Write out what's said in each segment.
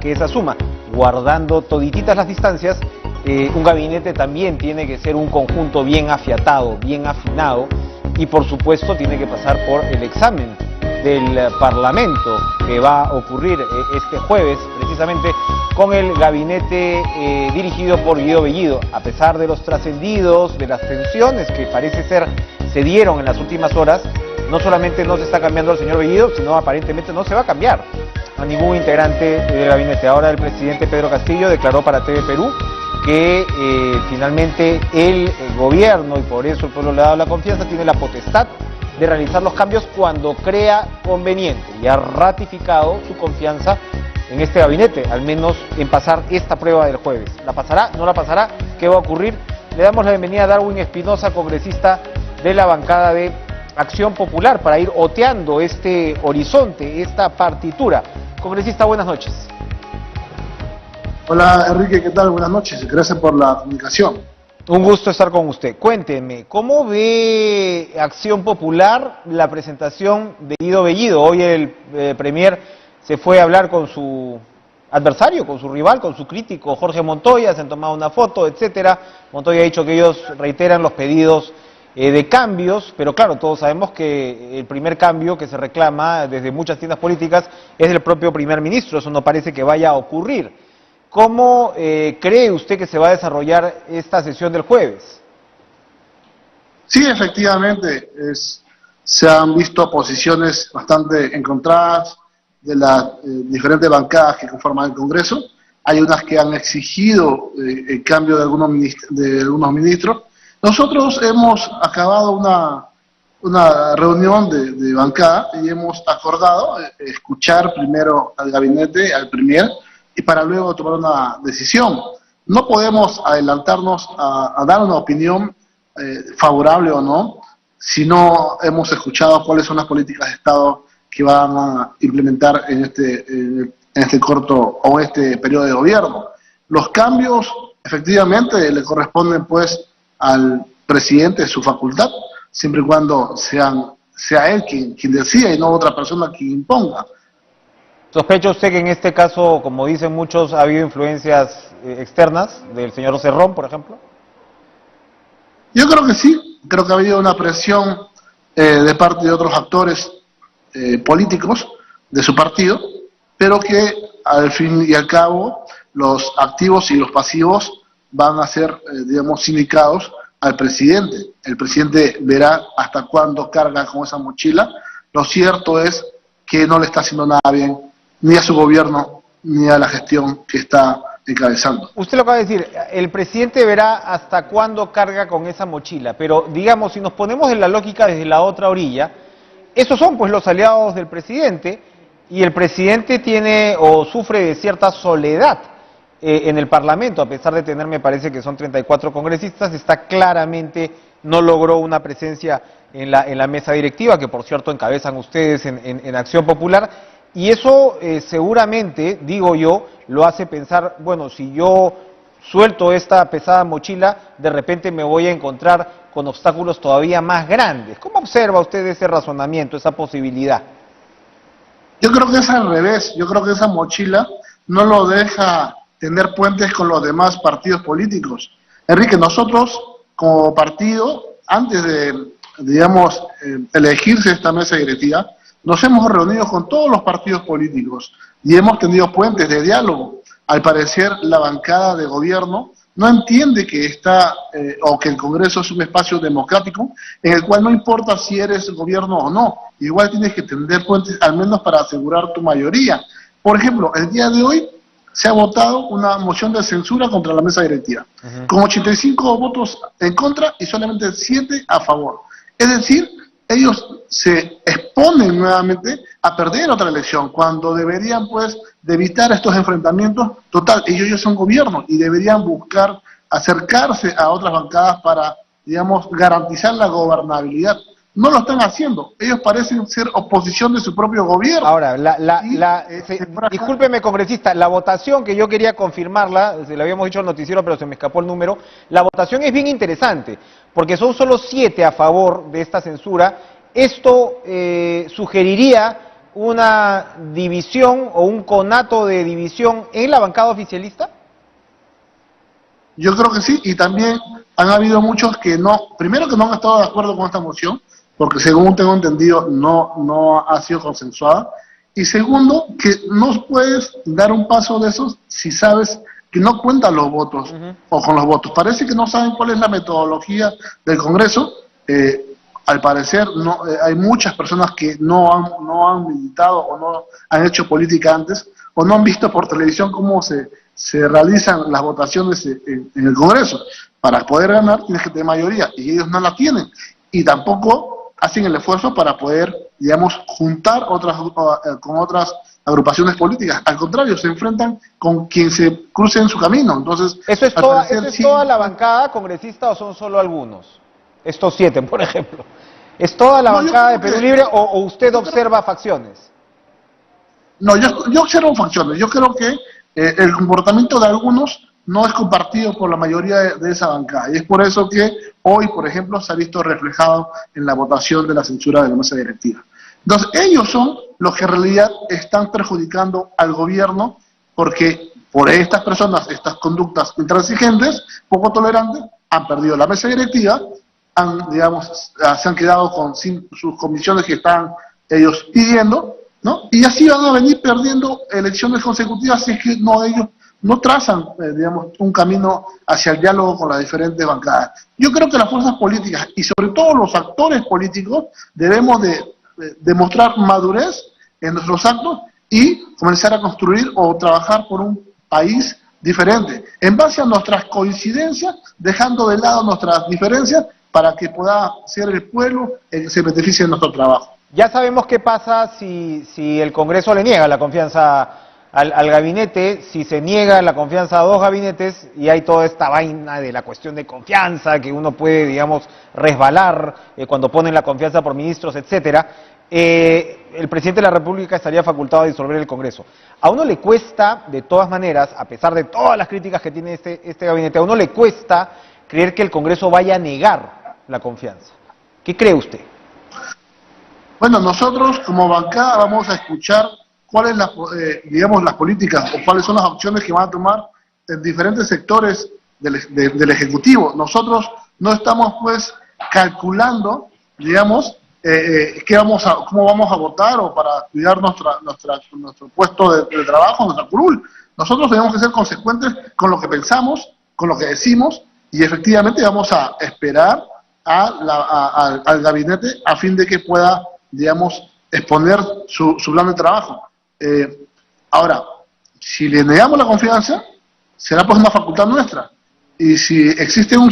que esa suma, guardando todititas las distancias. Un gabinete también tiene que ser un conjunto bien afiatado, bien afinado, y por supuesto tiene que pasar por el examen del Parlamento que va a ocurrir este jueves, precisamente con el gabinete dirigido por Guido Bellido. A pesar de los trascendidos, de las tensiones que parece ser se dieron en las últimas horas, no solamente no se está cambiando al señor Bellido, sino aparentemente no se va a cambiar a ningún integrante del gabinete. Ahora el presidente Pedro Castillo declaró para TV Perú que finalmente el gobierno, y por eso el pueblo le ha dado la confianza, tiene la potestad de realizar los cambios cuando crea conveniente, y ha ratificado su confianza en este gabinete, al menos en pasar esta prueba del jueves. ¿La pasará? ¿No la pasará? ¿Qué va a ocurrir? Le damos la bienvenida a Darwin Espinosa, congresista de la bancada de Acción Popular, para ir oteando este horizonte, esta partitura. Congresista, buenas noches. Hola Enrique, ¿qué tal? Buenas noches, gracias por la comunicación. Un gusto estar con usted. Cuénteme, ¿cómo ve Acción Popular la presentación de Guido Bellido? Hoy el premier se fue a hablar con su adversario, con su rival, con su crítico Jorge Montoya, se han tomado una foto, etcétera. Montoya ha dicho que ellos reiteran los pedidos de cambios, pero claro, todos sabemos que el primer cambio que se reclama desde muchas tiendas políticas es del propio primer ministro. Eso no parece que vaya a ocurrir. ¿Cómo cree usted que se va a desarrollar esta sesión del jueves? Sí, efectivamente, se han visto posiciones bastante encontradas de las diferentes bancadas que conforman el Congreso. Hay unas que han exigido el cambio de algunos ministros. Nosotros hemos acabado una reunión de bancada y hemos acordado escuchar primero al gabinete, al premier, y para luego tomar una decisión. No podemos adelantarnos a dar una opinión favorable o no, si no hemos escuchado cuáles son las políticas de Estado que van a implementar en este corto o este periodo de gobierno. Los cambios efectivamente le corresponden pues al presidente de su facultad, siempre y cuando sea él quien decida y no otra persona quien imponga. ¿Sospecha usted que en este caso, como dicen muchos, ha habido influencias externas del señor Cerrón, por ejemplo? Yo creo que sí, creo que ha habido una presión de parte de otros actores políticos de su partido, pero que al fin y al cabo los activos y los pasivos van a ser, digamos, sindicados al presidente. El presidente verá hasta cuándo carga con esa mochila. Lo cierto es que no le está haciendo nada bien ni a su gobierno, ni a la gestión que está encabezando. Usted lo acaba de decir, el presidente verá hasta cuándo carga con esa mochila, pero digamos, si nos ponemos en la lógica desde la otra orilla, esos son pues los aliados del presidente, y el presidente tiene o sufre de cierta soledad en el Parlamento, a pesar de tener, me parece que son 34 congresistas, está claramente, no logró una presencia en la mesa directiva, que por cierto encabezan ustedes en Acción Popular. Y eso seguramente, digo yo, lo hace pensar, bueno, si yo suelto esta pesada mochila, de repente me voy a encontrar con obstáculos todavía más grandes. ¿Cómo observa usted ese razonamiento, esa posibilidad? Yo creo que es al revés. Yo creo que esa mochila no lo deja tener puentes con los demás partidos políticos. Enrique, nosotros como partido, antes de, digamos, elegirse esta mesa directiva, nos hemos reunido con todos los partidos políticos y hemos tenido puentes de diálogo. Al parecer, la bancada de gobierno no entiende que o que el Congreso es un espacio democrático en el cual no importa si eres gobierno o no, igual tienes que tender puentes al menos para asegurar tu mayoría. Por ejemplo, el día de hoy se ha votado una moción de censura contra la mesa directiva, con 85 votos en contra y solamente 7 a favor. Es decir, ellos se exponen nuevamente a perder otra elección, cuando deberían pues de evitar estos enfrentamientos. Total, ellos ya son gobierno y deberían buscar acercarse a otras bancadas para, digamos, garantizar la gobernabilidad. No lo están haciendo, ellos parecen ser oposición de su propio gobierno. Ahora, discúlpeme, congresista, la votación que yo quería confirmarla, se la habíamos dicho al noticiero, pero se me escapó el número, la votación es bien interesante, porque son solo 7 a favor de esta censura. Esto sugeriría una división o un conato de división en la bancada oficialista? Yo creo que sí, y también han habido muchos que no, primero que no han estado de acuerdo con esta moción, porque según tengo entendido no ha sido consensuada, y segundo, que no puedes dar un paso de esos si sabes que no cuentan los votos o con los votos. Parece que no saben cuál es la metodología del Congreso. Al parecer hay muchas personas que no han militado o no han hecho política antes o no han visto por televisión cómo se realizan las votaciones en el Congreso. Para poder ganar tienes que tener mayoría y ellos no la tienen y tampoco hacen el esfuerzo para poder, digamos, juntar con otras agrupaciones políticas. Al contrario, se enfrentan con quien se cruce en su camino. Entonces, ¿Eso es toda la bancada congresista o son solo algunos? Estos 7, por ejemplo. ¿Es toda la bancada de Perú Libre o usted observa facciones? No, yo observo facciones. Yo creo que el comportamiento de algunos no es compartido por la mayoría de esa bancada. Y es por eso que hoy, por ejemplo, se ha visto reflejado en la votación de la censura de la mesa directiva. Entonces, ellos son los que en realidad están perjudicando al gobierno porque por estas personas, estas conductas intransigentes, poco tolerantes, han perdido la mesa directiva, se han quedado sin sus comisiones que están ellos pidiendo, ¿no? Y así van a venir perdiendo elecciones consecutivas si es que ellos no trazan, un camino hacia el diálogo con las diferentes bancadas. Yo creo que las fuerzas políticas y sobre todo los actores políticos debemos de demostrar madurez en nuestros actos y comenzar a construir o trabajar por un país diferente, en base a nuestras coincidencias, dejando de lado nuestras diferencias para que pueda ser el pueblo el que se beneficie de nuestro trabajo. Ya sabemos qué pasa si el Congreso le niega la confianza al gabinete, si se niega la confianza a 2 gabinetes y hay toda esta vaina de la cuestión de confianza que uno puede, digamos, resbalar cuando ponen la confianza por ministros, etcétera. El presidente de la República estaría facultado a disolver el Congreso. A uno le cuesta, de todas maneras, a pesar de todas las críticas que tiene este gabinete, a uno le cuesta creer que el Congreso vaya a negar la confianza. ¿Qué cree usted? Bueno, nosotros como bancada vamos a escuchar cuáles las políticas o cuáles son las opciones que van a tomar en diferentes sectores del Ejecutivo. Nosotros no estamos pues calculando, cómo vamos a votar o para cuidar nuestro puesto de trabajo, nuestra curul. Nosotros tenemos que ser consecuentes con lo que pensamos, con lo que decimos y efectivamente vamos a esperar al gabinete a fin de que pueda, exponer su plan de trabajo. Ahora, si le negamos la confianza, será pues una facultad nuestra. Y si existe una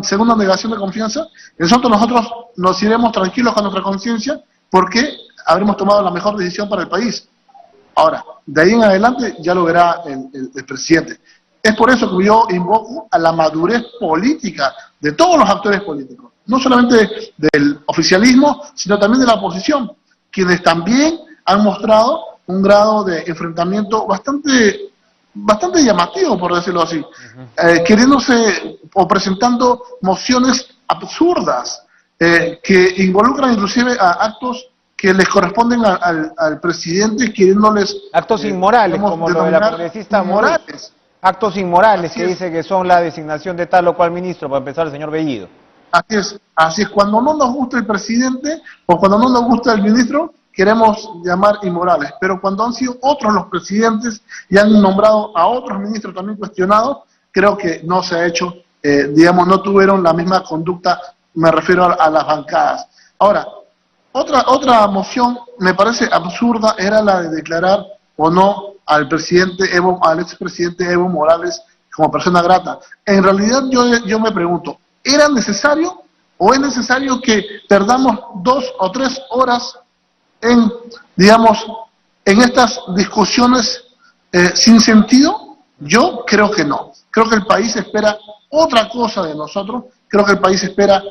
segunda negación de confianza, nosotros nos iremos tranquilos con nuestra conciencia porque habremos tomado la mejor decisión para el país. Ahora, de ahí en adelante ya lo verá el presidente. Es por eso que yo invoco a la madurez política de todos los actores políticos, no solamente del oficialismo, sino también de la oposición, quienes también han mostrado un grado de enfrentamiento bastante llamativo, por decirlo así, queriéndose o presentando mociones absurdas que involucran inclusive a actos que les corresponden al presidente, queriéndoles... Actos inmorales, como lo de la congresista Morales. Actos inmorales que dice que son la designación de tal o cual ministro, para empezar el señor Bellido. Así es, cuando no nos gusta el presidente o cuando no nos gusta el ministro, queremos llamar inmorales, pero cuando han sido otros los presidentes y han nombrado a otros ministros también cuestionados, creo que no se ha hecho, no tuvieron la misma conducta, me refiero a las bancadas. Ahora, otra moción me parece absurda era la de declarar o no al expresidente Evo Morales como persona grata. En realidad yo me pregunto, ¿era necesario o es necesario que perdamos 2 o 3 horas en estas discusiones sin sentido? Yo creo que no. Creo que el país espera otra cosa de nosotros. Creo que el país espera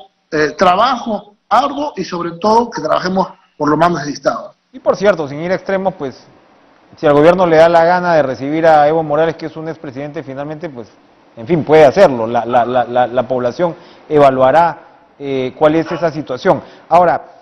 trabajo arduo y sobre todo que trabajemos por lo más necesitado. Y por cierto, sin ir a extremos, pues, si al gobierno le da la gana de recibir a Evo Morales, que es un expresidente, finalmente, pues, en fin, puede hacerlo. La población evaluará cuál es esa situación. Ahora,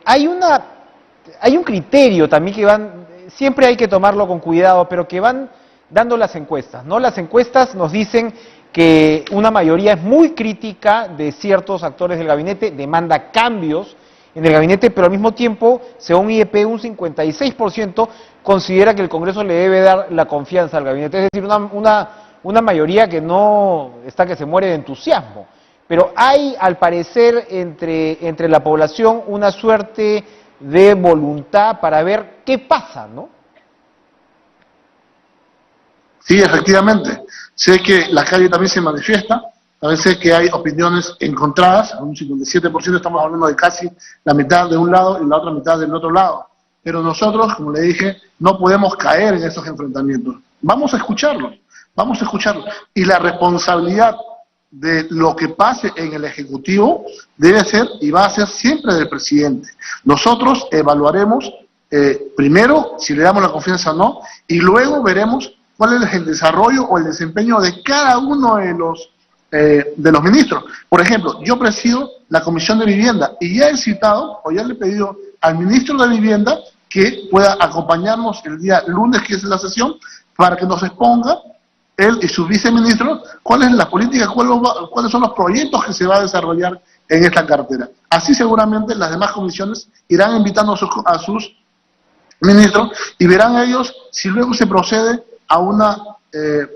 hay un criterio también que siempre hay que tomarlo con cuidado, pero que van dando las encuestas, ¿no? Las encuestas nos dicen que una mayoría es muy crítica de ciertos actores del gabinete, demanda cambios en el gabinete, pero al mismo tiempo, según IEP, un 56% considera que el Congreso le debe dar la confianza al gabinete, es decir, una mayoría que no está que se muere de entusiasmo. Pero hay, al parecer, entre la población una suerte de voluntad para ver qué pasa, ¿no? Sí, efectivamente. Sé que la calle también se manifiesta, también sé que hay opiniones encontradas, un 57% estamos hablando de casi la mitad de un lado y la otra mitad del otro lado. Pero nosotros, como le dije, no podemos caer en esos enfrentamientos. Vamos a escucharlos. Y la responsabilidad de lo que pase en el Ejecutivo debe ser y va a ser siempre del presidente. Nosotros evaluaremos primero si le damos la confianza o no, y luego veremos cuál es el desarrollo o el desempeño de cada uno de los ministros. Por ejemplo, yo presido la Comisión de Vivienda y ya he citado o ya le he pedido al ministro de Vivienda que pueda acompañarnos el día lunes, que es la sesión, para que nos exponga él y sus viceministros cuál es la política, cuáles son los proyectos que se va a desarrollar en esta cartera. Así seguramente las demás comisiones irán invitando a sus ministros y verán ellos si luego se procede a una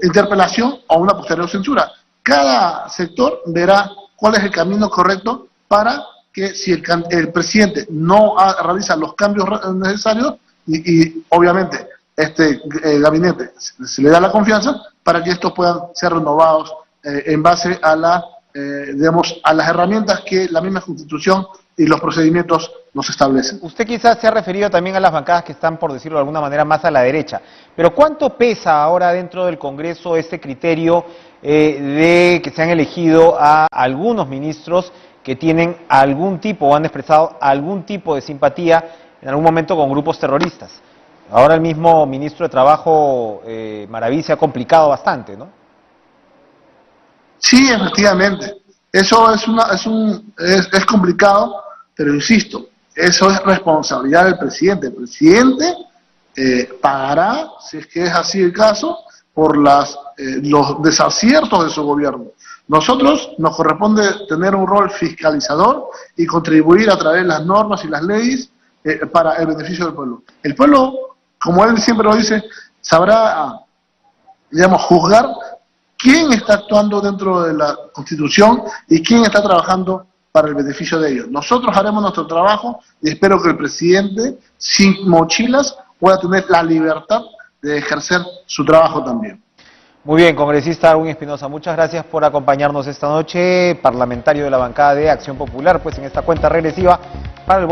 interpelación o una posterior censura. Cada sector verá cuál es el camino correcto para que si el presidente no realiza los cambios necesarios y obviamente este gabinete se le da la confianza para que estos puedan ser renovados en base a digamos, a las herramientas que la misma Constitución y los procedimientos nos establecen. Usted quizás se ha referido también a las bancadas que están, por decirlo de alguna manera, más a la derecha. Pero ¿cuánto pesa ahora dentro del Congreso este criterio de que se han elegido a algunos ministros que tienen algún tipo o han expresado algún tipo de simpatía en algún momento con grupos terroristas? Ahora el mismo ministro de Trabajo, Maraví, se ha complicado bastante, ¿no? Sí, efectivamente. Eso es complicado, pero insisto, eso es responsabilidad del presidente. El presidente pagará, si es que es así el caso, por los desaciertos de su gobierno. Nosotros nos corresponde tener un rol fiscalizador y contribuir a través de las normas y las leyes para el beneficio del pueblo. El pueblo, como él siempre lo dice, sabrá, digamos, juzgar quién está actuando dentro de la Constitución y quién está trabajando para el beneficio de ellos. Nosotros haremos nuestro trabajo y espero que el presidente, sin mochilas, pueda tener la libertad de ejercer su trabajo también. Muy bien, congresista Darwin Espinosa, muchas gracias por acompañarnos esta noche, parlamentario de la bancada de Acción Popular, pues en esta cuenta regresiva para el voto.